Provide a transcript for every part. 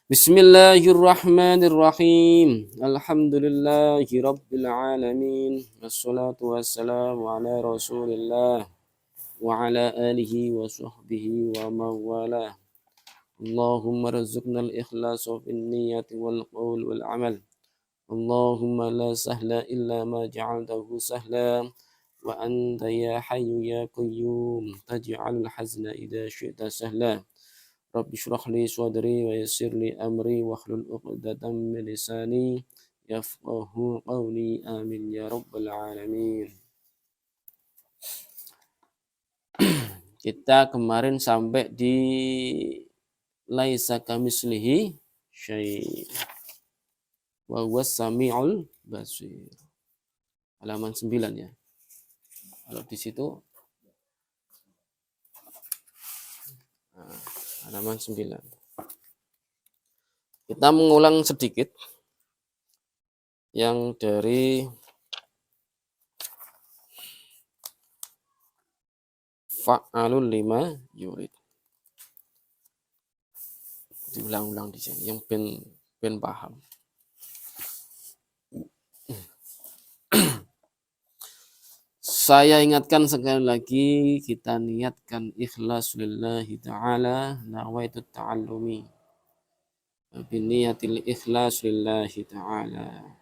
Bismillahirrahmanirrahim. Alhamdulillahi rabbil alamin. Wassalatu wassalamu ala Rasulillah wa ala alihi wa sahbihi wa mawala. Allahumma rizqna al-ikhlasa fin niyyati wal qawl wal amal. Allahumma la sahla illa ma ja'altahu sahla wa anta ya hayyu ya qayyum taj'alul hazna idza syi'ta sahla. Rabbi shrah li sadri wa yassir li amri wa hlul 'uqdatam min lisani yafqahu qawli amin ya rabbal alamin. Kita kemarin sampai di laisa kamislihi syai' wa huwas samiul basir. Halaman 9 ya. Kalau di situ halaman 9. Kita mengulang sedikit yang dari fa'alul lima yurid. Diulang-ulang di sini yang ben paham. Saya ingatkan sekali lagi, kita niatkan ikhlas lillahi ta'ala, nawaitu ta'allumi biniyatil ikhlas lillahi ta'ala.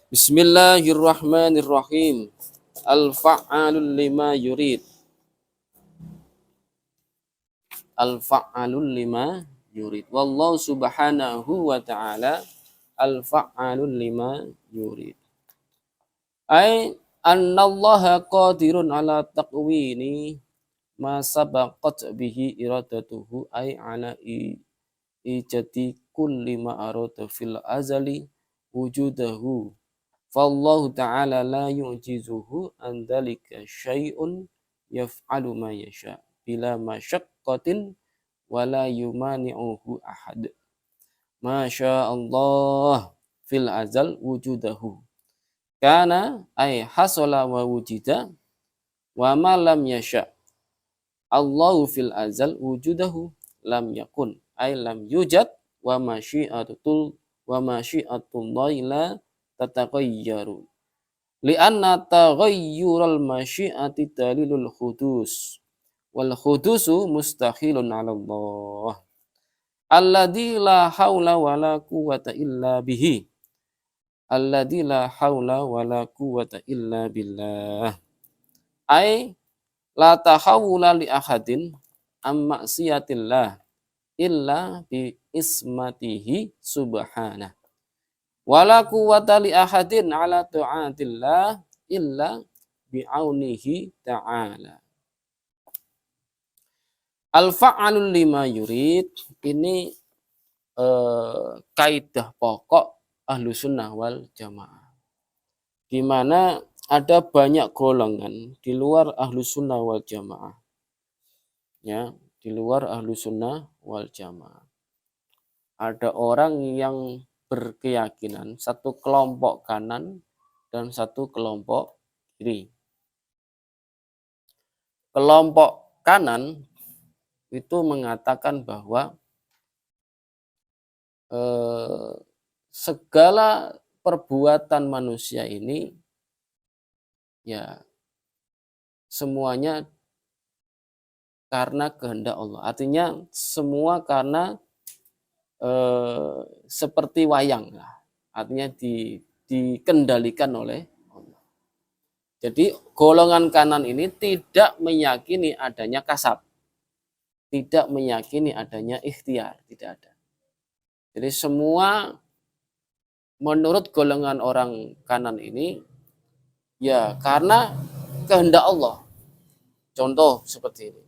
Bismillahirrahmanirrahim. Al-fa'alul lima yurid. Al-fa'alul lima yurid. Wallahu subhanahu wa ta'ala al-fa'alul lima yurid. Ay annallaha qadirun ala taqwini ma sabaqat bihi iradatuhu ay ala ijati kulli ma arada fil azali wujudahu. Fallahu ta'ala la yu'jizuhu an dhalika syai'un yaf'alu ma yasha bila masyaqqatin wa la yumani'uhu ahad. Masya Allah fil azal wujudahu. Kana ay hasala wa wujida wa ma lam yasha Allahu fil azal wujudahu lam yakun ay lam yujad wa masyi'atullahi la tataqayyaru li'anna taghayyural masyi'ati dalilul khudus wal khudusu mustahilun 'ala Allah alladzi la haula wa la quwwata illa bihi alladzi la haula wa la quwwata illa billah. Ai la tahawula li ahadin am maksiatillah illa bi ismatihi subhanah. Wa la quwwata li ahadin ala ta'atillah illa bi aunihi ta'ala. Al-fa'alul lima yurid ini kaidah pokok ahlu sunnah wal jamaah, di mana ada banyak golongan di luar ahlu sunnah wal jamaah, ya, di luar ahlu sunnah wal jamaah. Ada orang yang berkeyakinan satu kelompok kanan dan satu kelompok kiri. Kelompok kanan itu mengatakan bahwa segala perbuatan manusia ini ya semuanya karena kehendak Allah. Artinya semua karena seperti wayang lah. Artinya dikendalikan oleh Allah. Jadi golongan kanan ini tidak meyakini adanya kasab. Tidak meyakini adanya ikhtiar, tidak ada. Jadi semua menurut golongan orang kanan ini ya karena kehendak Allah. Contoh seperti ini.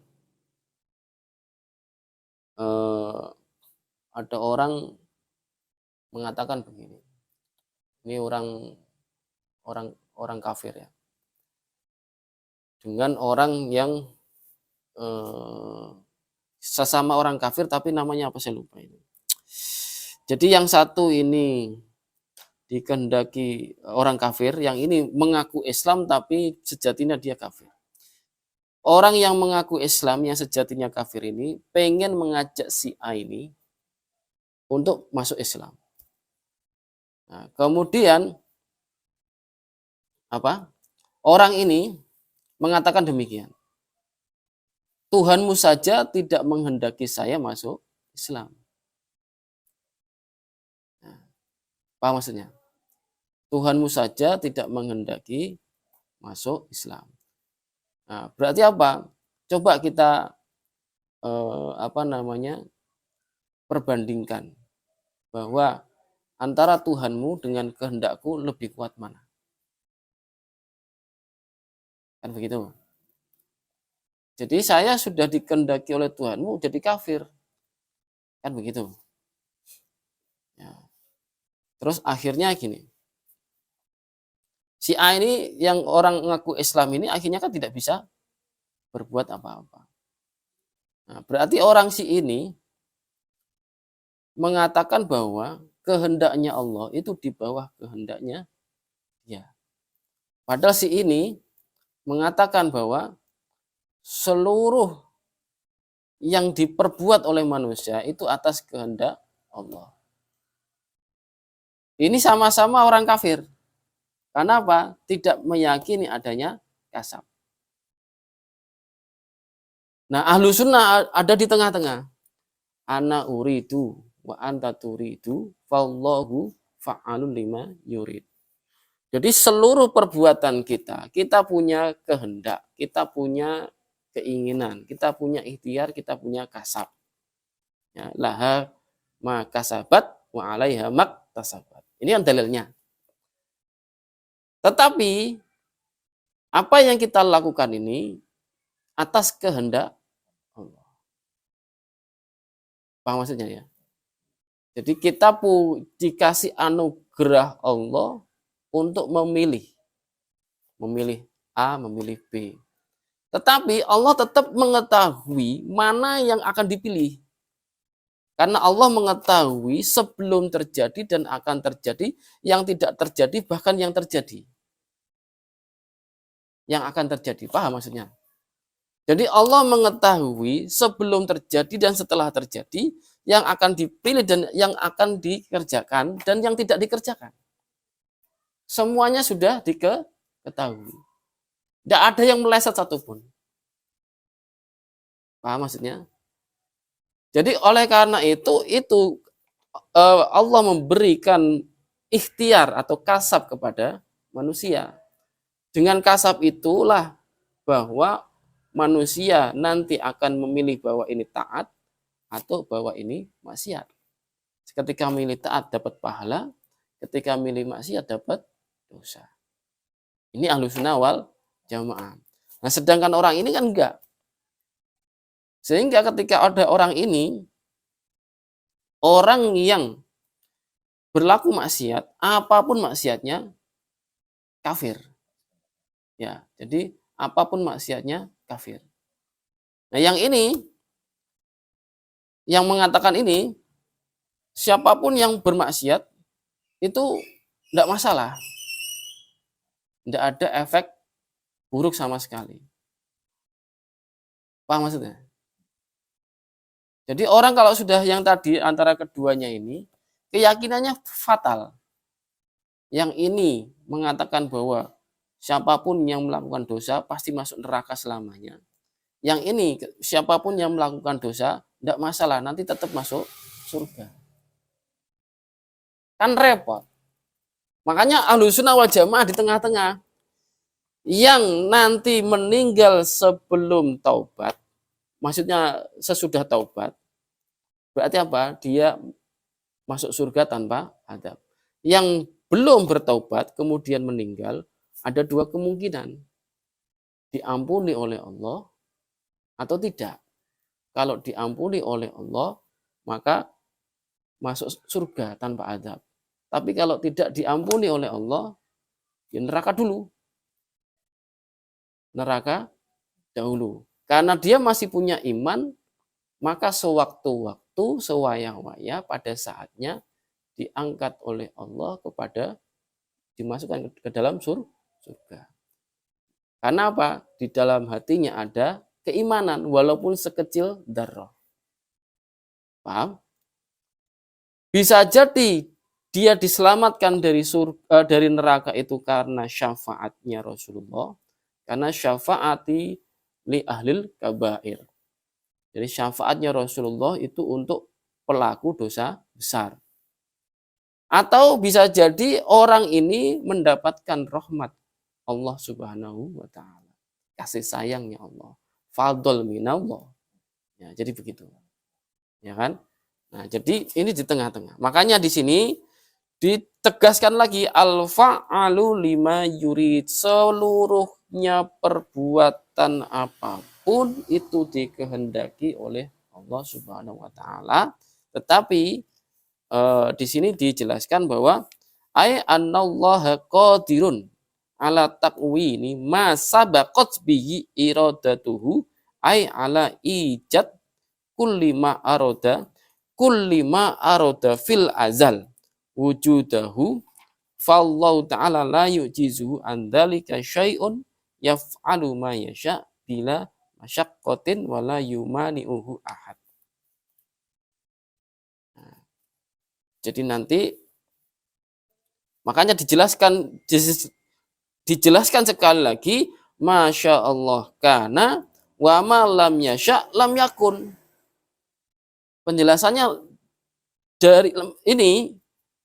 Ada orang mengatakan begini. Ini orang kafir ya. Dengan orang yang sesama orang kafir tapi namanya apa saya lupa ini. Jadi yang satu ini dikehendaki orang kafir, yang ini mengaku Islam tapi sejatinya dia kafir. Orang yang mengaku Islam yang sejatinya kafir ini pengen mengajak si A ini untuk masuk Islam. Nah, kemudian apa? Orang ini mengatakan demikian. Tuhanmu saja tidak menghendaki saya masuk Islam. Nah, apa maksudnya? Tuhanmu saja tidak menghendaki masuk Islam. Nah, berarti apa? Coba kita perbandingkan bahwa antara Tuhanmu dengan kehendakku lebih kuat mana? Kan begitu. Jadi saya sudah dikehendaki oleh Tuhanmu jadi kafir. Kan begitu. Ya. Terus akhirnya gini. Si A ini yang orang ngaku Islam ini akhirnya kan tidak bisa berbuat apa-apa. Nah, berarti orang si ini mengatakan bahwa kehendaknya Allah itu di bawah kehendaknya dia. Padahal si ini mengatakan bahwa seluruh yang diperbuat oleh manusia itu atas kehendak Allah. Ini sama-sama orang kafir. Karena apa? Tidak meyakini adanya kasab. Nah, ahlu sunnah ada di tengah-tengah. Ana uridu wa anta turidu fallahu fa'alun lima yurid. Jadi seluruh perbuatan kita punya kehendak, kita punya keinginan, kita punya ikhtiar, kita punya kasab. Ya, laha ma kasabat wa alaiha mak tasabat. Ini yang dalilnya. Tetapi apa yang kita lakukan ini atas kehendak Allah. Paham maksudnya ya? Jadi kita dikasih anugerah Allah untuk memilih. Memilih A, memilih B. Tetapi Allah tetap mengetahui mana yang akan dipilih. Karena Allah mengetahui sebelum terjadi dan akan terjadi, yang tidak terjadi, bahkan yang terjadi. Yang akan terjadi. Paham maksudnya? Jadi Allah mengetahui sebelum terjadi dan setelah terjadi, yang akan dipilih dan yang akan dikerjakan dan yang tidak dikerjakan. Semuanya sudah diketahui. Tidak ada yang meleset satupun. Paham maksudnya? Jadi oleh karena itu Allah memberikan ikhtiar atau kasab kepada manusia. Dengan kasab itulah bahwa manusia nanti akan memilih bahwa ini taat atau bahwa ini maksiat. Ketika milih taat dapat pahala, ketika milih maksiat dapat dosa. Ini ahlu sunnah wal jamaah. Nah, sedangkan orang ini kan enggak. Sehingga ketika ada orang ini, orang yang berlaku maksiat, apapun maksiatnya, kafir. Ya, jadi apapun maksiatnya, kafir. Nah, yang ini, yang mengatakan ini, siapapun yang bermaksiat, itu tidak masalah. Tidak ada efek buruk sama sekali. Paham maksudnya? Jadi orang kalau sudah yang tadi antara keduanya ini, keyakinannya fatal. Yang ini mengatakan bahwa siapapun yang melakukan dosa pasti masuk neraka selamanya. Yang ini siapapun yang melakukan dosa tidak masalah, nanti tetap masuk surga. Kan repot. Makanya ahlu sunnah wal jamaah di tengah-tengah. Yang nanti meninggal sebelum taubat, maksudnya sesudah taubat, berarti apa? Dia masuk surga tanpa adab. Yang belum bertaubat kemudian meninggal, ada dua kemungkinan. Diampuni oleh Allah atau tidak. Kalau diampuni oleh Allah, maka masuk surga tanpa adab. Tapi kalau tidak diampuni oleh Allah, ya neraka dulu. Neraka dahulu. Karena dia masih punya iman, maka sewaktu-waktu, sewaya-waya pada saatnya diangkat oleh Allah kepada dimasukkan ke dalam surga. Karena apa? Di dalam hatinya ada keimanan walaupun sekecil dzarrah. Paham? Bisa jadi dia diselamatkan dari neraka itu karena syafaatnya Rasulullah, karena syafaati li ahlil kabair. Jadi syafaatnya Rasulullah itu untuk pelaku dosa besar. Atau bisa jadi orang ini mendapatkan rahmat Allah Subhanahu wa taala. Kasih sayangnya Allah. Fadl minallah. Ya, jadi begitu. Ya kan? Nah, jadi ini di tengah-tengah. Makanya di sini ditegaskan lagi al-fa'alu lima yurid, seluruhnya perbuatan apapun itu dikehendaki oleh Allah Subhanahu wa taala. Tetapi di sini dijelaskan bahwa ay annallaha qadirun ala taqwini ma sabaqat bihi iradatuhu ay ala ijad kulli ma arada fil azal wujudahu fallahu ta'ala la yujizuhu an dzalika syai'un yaf'alu ma yasha bila masyaqqatin wala yumani'uhu ahad. Jadi nanti makanya dijelaskan sekali lagi, Masya Allah karena wa ma lam yasha lam yakun. Penjelasannya dari ini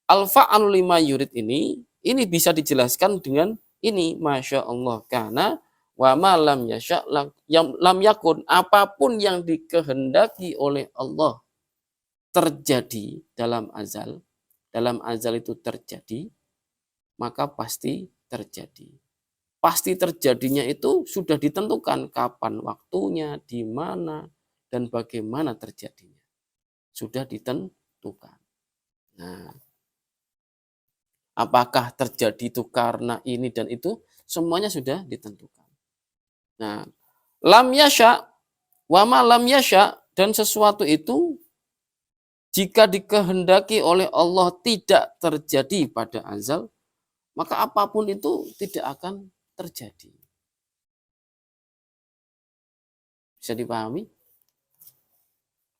al-fa'alu lima yurid ini bisa dijelaskan dengan ini, Masya Allah karena wa ma lam yasha lam yakun, apapun yang dikehendaki oleh Allah terjadi dalam azal itu terjadi, maka pasti terjadi. Pasti terjadinya itu sudah ditentukan kapan waktunya, di mana, dan bagaimana terjadinya. Sudah ditentukan. Nah, apakah terjadi itu karena ini dan itu? Semuanya sudah ditentukan. Nah, lam yasha, wa ma lam yasha, dan sesuatu itu jika dikehendaki oleh Allah tidak terjadi pada azal, maka apapun itu tidak akan terjadi. Bisa dipahami?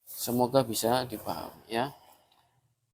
Semoga bisa dipahami ya.